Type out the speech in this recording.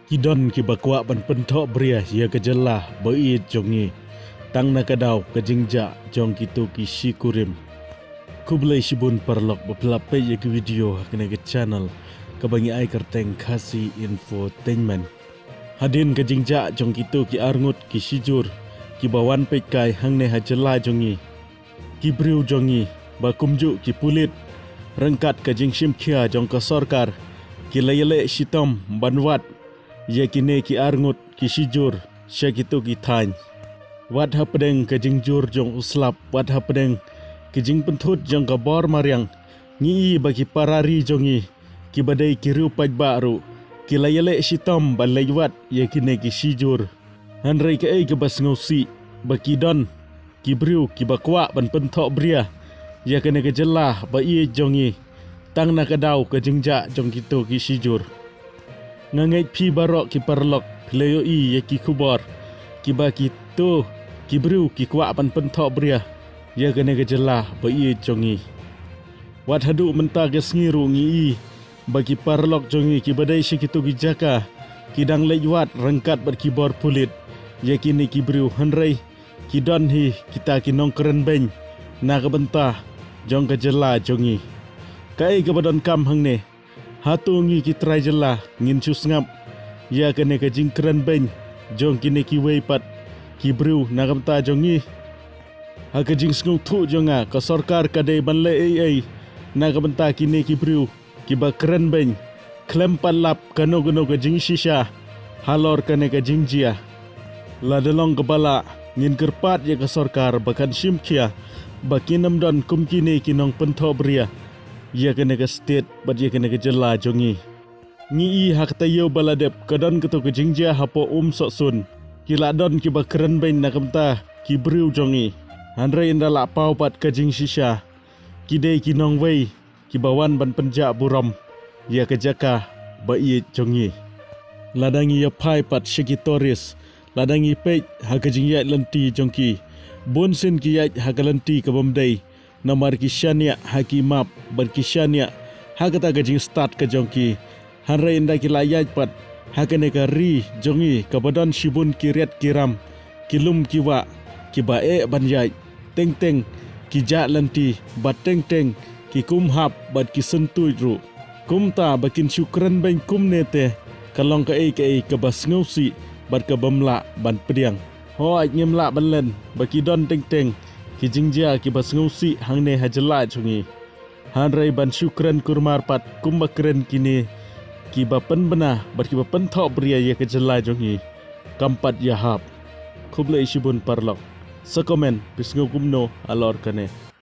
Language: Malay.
Kidon ki bakwa ban pentok bria ya kejelah bait jongi tang nakadaw kajingja jong kitu ki shikurim kublai shibun parlok bapelape ya ke video kena ke channel kabangi ai kerteng kasi infotainment hadin kajingja jong kitu ki arngut ki shijur ki bawan pekai hangne hajela jongi ki briu jongi bakumju ki pulit rengkat kajing shimkhia jong ka sarkar ki layele shitom banwat ya kini ki arngut ki shijur syakitu ki thain wat hapedeng ke jingjur jong uslap wat hapedeng ke jing penthut jong ka bor mariang ngi bagi parari jongi ki badai ki rupai baru ki layele shitom balaiwat ya kini ki shijur hanrai ke ai ke bas ngosi baki don ki briu ki bakwa ban penthok bria ya kene ke jelah ba i jongi tang nakadaw ke jingja jong kitu ki shijur ngangai pi barok ki parlok pleyo i ya ki kubar ki baki tu ki briu ki kwa pan penthok bria ya kene ke jelah ba i jongi wat hadu menta ke sngiru ngi i bagi parlok jongi ki badai syikitu ki jaka ki dang lejwat rengkat ber ki bor pulit ya kini ki briu hanrai ki don hi kita ki nongkeren beng na ke bentah jong ke jelah jongi kai ke badon kam hangne hatu ngi ki trai jelah ngin cus ngap ya kene ke jingkeren beng jong kini ki weipat ki briu na ke bentah jongi ha ke jing sngu thu jonga ka sarkar kadai banle ai na ke bentah kini ki briu ki ba keren beng klem palap kano ke jing shisha halor kene ke jingjia la delong kepala ngin kerpat ya ke sarkar bakan shimkhia bakinam don kum kini kinong penthok bria ya kene ke state bat ya kene ke jela jongi ngi i hak tayo baladep kadon ketu ke jingjia hapo sok sun kila don ki ba keren beng na kamta ki briu jongi hanre inda la pau pat ke jing shisha kidei kinong wei ki bawan ban penja buram ya ke jaka ba i jongi ladangi ya pai pat shikitoris ladangi pej hakajing yat lenti jongki bonsin ki yat hakalenti ke bomdai namar ki syania hakimap ber ki syania hakata gajing start ke jongki hanrai inda ki layat pat hakane ka ri jongi ke badan shibun ki riat kiram kilum kiwa ki bae banjai teng teng ki jat lenti bat teng teng ki kumhap bat ki sentui ru kumta bakin syukran beng kumnete kalong ke ke bas ngausi bat ke bamla ban pediang hoi ngemla banlen baki don teng teng ki jingjia ki bas ngausi hangne hajela chungi hanrai ban syukran kurmar pat kumbakren kini ki bapen bena bat ki bapen thok bria ya ke jela jongi kampat ya hap kuble ishibun parlok sekomen bisngo kumno alor kane